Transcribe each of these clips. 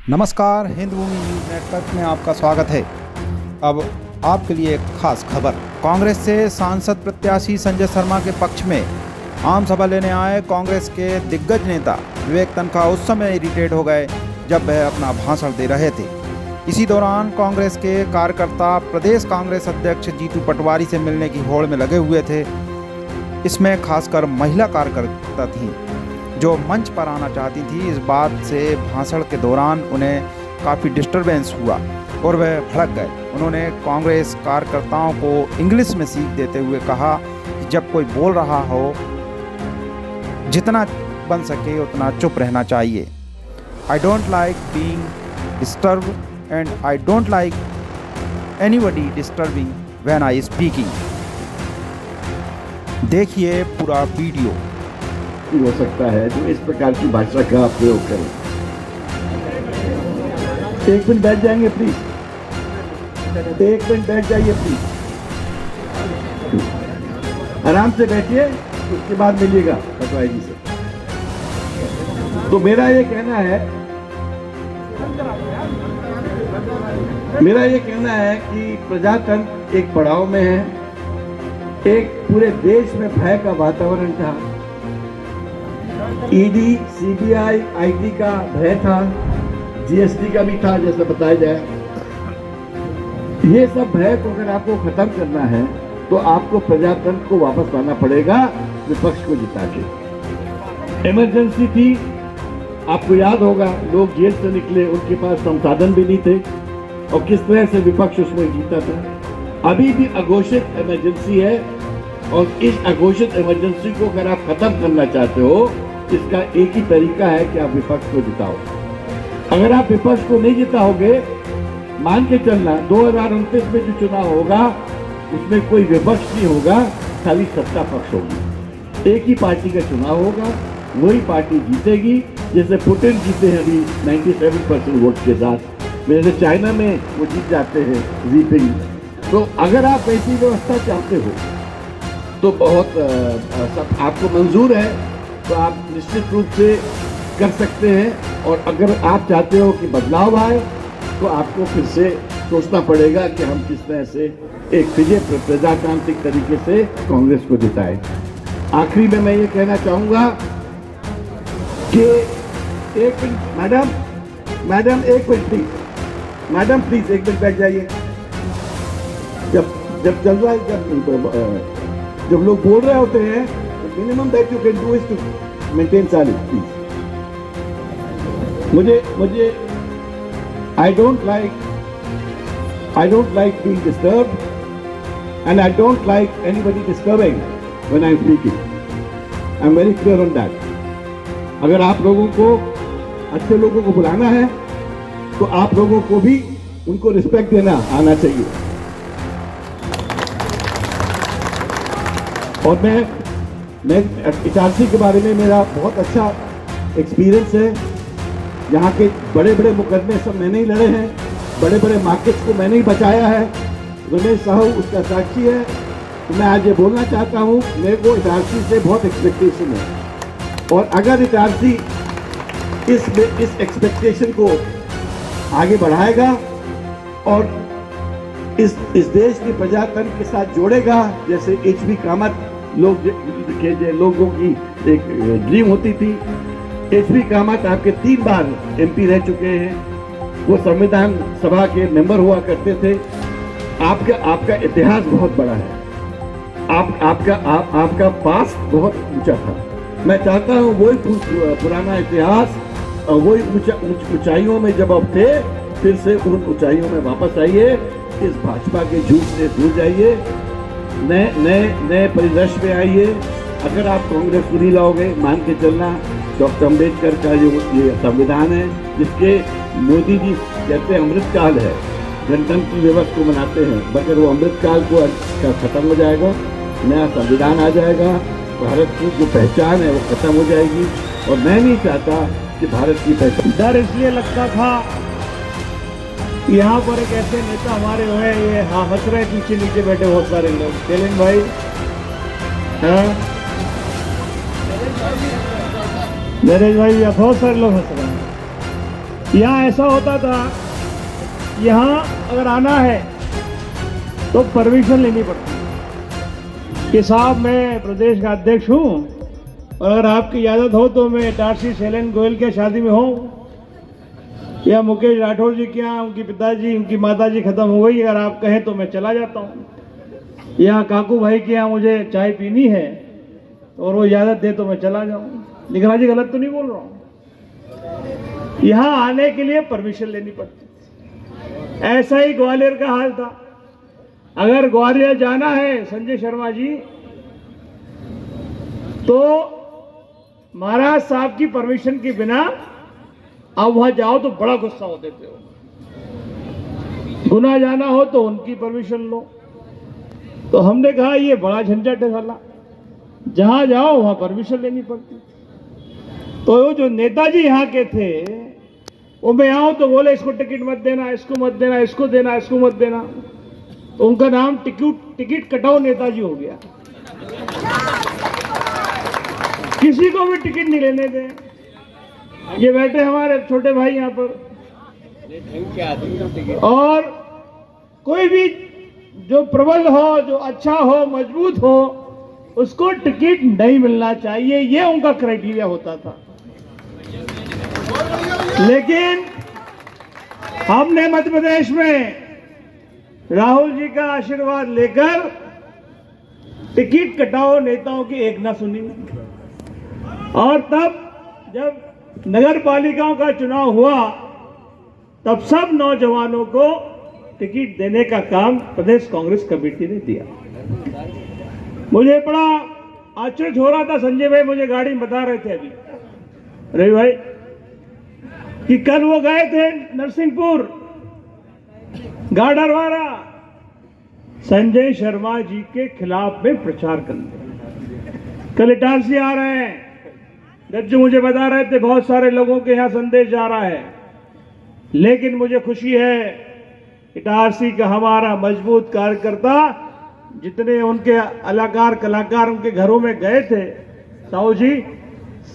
नमस्कार, हिंद भूमि news network में आपका स्वागत है। अब आपके लिए एक खास खबर। कांग्रेस से सांसद प्रत्याशी संजय शर्मा के पक्ष में आम सभा लेने आए कांग्रेस के दिग्गज नेता विवेक तन्खा उस समय इरिटेट हो गए जब वह अपना भाषण दे रहे थे। इसी दौरान कांग्रेस के कार्यकर्ता प्रदेश कांग्रेस अध्यक्ष जीतू पटवारी से मिलने की होड़ में लगे हुए थे। इसमें खासकर महिला कार्यकर्ता थीं जो मंच पर आना चाहती थी। इस बात से भाषण के दौरान उन्हें काफ़ी डिस्टरबेंस हुआ और वह भड़क गए। उन्होंने कांग्रेस कार्यकर्ताओं को इंग्लिश में सीख देते हुए कहा कि जब कोई बोल रहा हो जितना बन सके उतना चुप रहना चाहिए। आई don't like being disturb and I don't like anybody disturbing when I speaking. देखिए पूरा वीडियो। हो सकता है जो इस प्रकार की भाषा का प्रयोग करें। एक मिनट बैठ जाएंगे प्लीज, एक मिनट बैठ जाइए प्लीज, आराम से बैठिए, उसके बाद मिलिएगा पटवारी जी से। तो मेरा ये कहना है कि प्रजातंत्र एक पड़ाव में है। एक पूरे देश में भय का वातावरण था। ईडी, सीबीआई, आईटी का भय था, जीएसटी का भी था जैसे बताया जाए। ये सब भय को अगर आपको खत्म करना है तो आपको प्रजातंत्र को वापस लाना पड़ेगा विपक्ष को जिता के। इमरजेंसी थी, आपको याद होगा, लोग जेल से निकले, उनके पास संसाधन भी नहीं थे और किस तरह से विपक्ष उसमें जीता था। अभी भी अघोषित इमरजेंसी है और इस अघोषित इमरजेंसी को अगर आप खत्म करना चाहते हो, इसका एक ही तरीका है कि आप विपक्ष को जिताओ। अगर आप विपक्ष को नहीं जिताओगे, मान के चलना 2029 में जो चुनाव होगा उसमें कोई विपक्ष नहीं होगा, खाली सत्ता पक्ष होगी। एक ही पार्टी का चुनाव होगा, वही पार्टी जीतेगी। जैसे पुतिन जीते हैं अभी 97% वोट के साथ, जैसे चाइना में वो जीत जाते हैं जीपिंग। तो अगर आप ऐसी व्यवस्था चाहते हो तो बहुत सब आपको मंजूर है, तो आप निश्चित रूप से कर सकते हैं। और अगर आप चाहते हो कि बदलाव आए तो आपको फिर से सोचना पड़ेगा कि हम किस तरह से एक प्रजातांत्रिक तरीके से कांग्रेस को जिताएं। आखिरी में मैं ये कहना चाहूंगा कि एक मिनट मैडम एक मिनट प्लीज, मैडम प्लीज एक मिनट बैठ जाइए। जब चल रहा है, जब लोग बोल रहे होते हैं, minimum that you can do is to maintain silence please. मुझे I don't like being disturbed and I don't like anybody disturbing when I am speaking. I am very clear on that. अगर आप लोगों को अच्छे लोगों को बुलाना है तो आप लोगों को भी उनको रिस्पेक्ट देना आना चाहिए। और मैं इटारसी के बारे में मेरा बहुत अच्छा एक्सपीरियंस है। यहाँ के बड़े बड़े मुकदमे सब मैंने ही लड़े हैं, बड़े बड़े मार्केट्स को मैंने ही बचाया है। रमेश साहू उसका साक्षी है। तो मैं आज ये बोलना चाहता हूँ, मेरे को इटारसी से बहुत एक्सपेक्टेशन है और अगर इटारसी इस एक्सपेक्टेशन को आगे बढ़ाएगा और इस देश के प्रजातंत्र के साथ जोड़ेगा, जैसे एचबी कामत लोगों की एक ड्रीम होती थी। एचबी कामत आपके 3 बार एमपी रह चुके हैं, वो संविधान सभा के मेंबर हुआ करते थे। आपका इतिहास बहुत बड़ा है, आपका पास्ट बहुत ऊंचा था। मैं चाहता हूँ वही पुराना इतिहास और वही ऊंचाइयों में जब आप थे, फिर से उन ऊंचाइयों में वापस आइए। इस भाजपा के झूठ से दूर जाइए, नए परिदृश्य में आइए। अगर आप कांग्रेस को नहीं लाओगे, मान के चलना डॉक्टर अम्बेडकर का जो ये संविधान है, जिसके मोदी जी कहते हैं अमृतकाल है, गणतंत्र दिवस को मनाते हैं, मगर वो अमृतकाल को खत्म हो जाएगा, नया संविधान आ जाएगा, भारत की जो पहचान है वो खत्म हो जाएगी। और मैं नहीं चाहता कि भारत की पहचान। डर इसलिए लगता था, यहाँ पर एक ऐसे नेता हमारे हुए, ये हंस रहे पीछे नीचे बैठे बहुत सारे लोग। चलें भाई, नरेश भाई, बहुत सारे लोग हंस रहे हैं। यहाँ ऐसा होता था, यहाँ अगर आना है तो परमिशन लेनी पड़ती कि साहब मैं प्रदेश का अध्यक्ष हूँ और अगर आपकी इजाज़त हो तो मैं इटारसी शैलेंद्र गोयल के शादी में हूँ या मुकेश राठौर जी के यहाँ उनकी पिताजी उनकी माताजी खत्म हो गई, अगर आप कहें तो मैं चला जाता हूँ, या काकू भाई के यहाँ मुझे चाय पीनी है और वो इजाज़त दे तो मैं चला जाऊँ। निगरान जी गलत तो नहीं बोल रहा हूँ। यहाँ आने के लिए परमिशन लेनी पड़ती थी। ऐसा ही ग्वालियर का हाल था। अगर ग्वालियर जाना है संजय शर्मा जी तो महाराज साहब की परमिशन के बिना आप वहां जाओ तो बड़ा गुस्सा होते थे। गुना जाना हो तो उनकी परमिशन लो। तो हमने कहा ये बड़ा झंझट है साला, जहां जाओ वहां परमिशन लेनी पड़ती। तो जो नेताजी यहाँ के थे वो मैं आऊं तो बोले इसको टिकट मत देना, इसको मत देना, इसको देना, इसको मत देना। तो उनका नाम टिकट कटाओ नेताजी हो गया। किसी को भी टिकट नहीं लेने दें। ये बैठे हमारे छोटे भाई यहाँ पर, और कोई भी जो प्रबल हो, जो अच्छा हो, मजबूत हो, उसको टिकट नहीं मिलना चाहिए, ये उनका क्राइटेरिया होता था। लेकिन हमने मध्य प्रदेश में राहुल जी का आशीर्वाद लेकर टिकट कटाओ नेताओं की एक ना सुनी। और तब जब नगर पालिकाओं का चुनाव हुआ तब सब नौजवानों को टिकट देने का काम प्रदेश कांग्रेस कमेटी ने दिया। मुझे बड़ा आश्चर्य हो रहा था, संजय भाई मुझे गाड़ी में बता रहे थे अभी रवि भाई कि कल वो गए थे नरसिंहपुर गाडरवारा संजय शर्मा जी के खिलाफ में प्रचार करने। कल इटारसी आ रहे हैं, जब मुझे बता रहे थे बहुत सारे लोगों के यहाँ संदेश जा रहा है। लेकिन मुझे खुशी है इटारसी का हमारा मजबूत कार्यकर्ता जितने उनके कलाकार उनके घरों में गए थे, साहू जी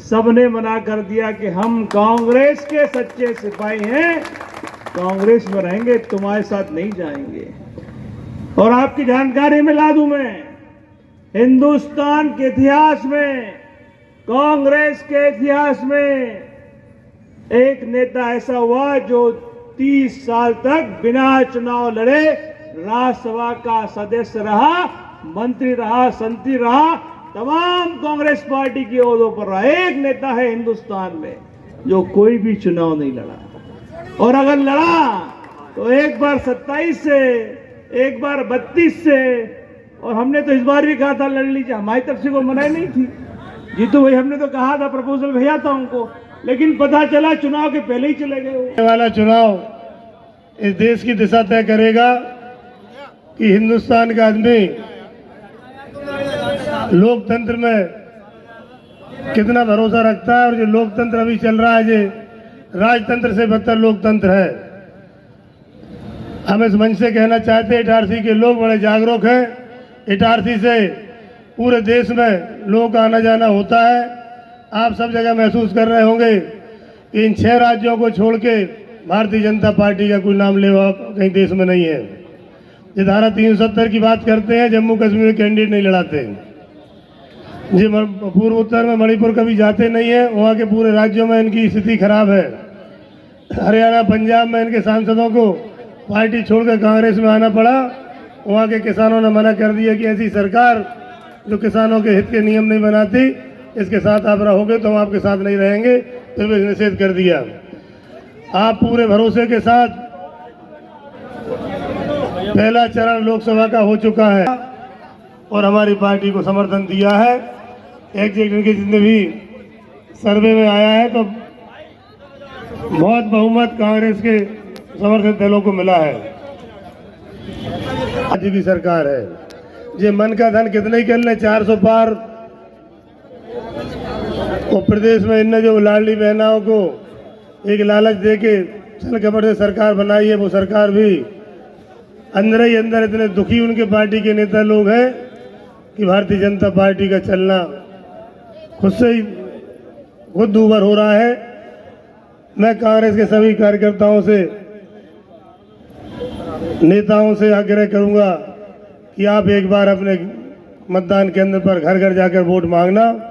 सबने मना कर दिया कि हम कांग्रेस के सच्चे सिपाही हैं, कांग्रेस में रहेंगे, तुम्हारे साथ नहीं जाएंगे। और आपकी जानकारी में ला दूं मैं, हिंदुस्तान के इतिहास में, कांग्रेस के इतिहास में एक नेता ऐसा हुआ जो 30 साल तक बिना चुनाव लड़े राज्यसभा का सदस्य रहा, मंत्री रहा, संतरी रहा, तमाम कांग्रेस पार्टी की ओहदों पर रहा। एक नेता है हिंदुस्तान में जो कोई भी चुनाव नहीं लड़ा, और अगर लड़ा तो एक बार 27 से, एक बार 32 से, और हमने तो इस बार भी कहा था लड़ लीजिए, हमारी तरफ से कोई मनाही नहीं थी। जीतू भाई हमने तो कहा था, प्रपोजल भेजा था उनको, लेकिन पता चला चुनाव के पहले ही चले गए। वाला चुनाव इस देश की दिशा तय करेगा कि हिंदुस्तान का आदमी लोकतंत्र में कितना भरोसा रखता है, और जो लोकतंत्र अभी चल रहा है जो राजतंत्र से बदतर लोकतंत्र है। हम इस मंच से कहना चाहते हैं इटारसी के लोग बड़े जागरूक हैं। इटारसी से पूरे देश में लोगों का आना जाना होता है। आप सब जगह महसूस कर रहे होंगे कि इन 6 राज्यों को छोड़ के भारतीय जनता पार्टी का कोई नाम लेवा कहीं देश में नहीं है। ये धारा 370 की बात करते हैं, जम्मू कश्मीर में कैंडिडेट नहीं लड़ाते। जी पूर्व उत्तर में मणिपुर कभी जाते नहीं है, वहाँ के पूरे राज्यों में इनकी स्थिति खराब है। हरियाणा पंजाब में इनके सांसदों को पार्टी छोड़कर कांग्रेस में आना पड़ा। वहाँ के किसानों ने मना कर दिया कि ऐसी सरकार जो किसानों के हित के नियम नहीं बनाती, इसके साथ आप रहोगे तो हम आपके साथ नहीं रहेंगे, फिर भी निषेध कर दिया। आप पूरे भरोसे के साथ पहला चरण लोकसभा का हो चुका है और हमारी पार्टी को समर्थन दिया है। एग्जिट के जितने भी सर्वे में आया है तो बहुत बहुमत कांग्रेस के समर्थित दलों को मिला है। आज की सरकार है, ये मन का धन कितने कर ले 400 पार, और प्रदेश में इनने जो लाडली बहनाओं को एक लालच दे के छल कपट से सरकार बनाई है, वो सरकार भी अंदर ही अंदर इतने दुखी उनके पार्टी के नेता लोग हैं कि भारतीय जनता पार्टी का चलना खुद से ही खुद दूभर हो रहा है। मैं कांग्रेस के सभी कार्यकर्ताओं से, नेताओं से आग्रह करूंगा कि आप एक बार अपने मतदान केंद्र पर घर घर जाकर वोट मांगना।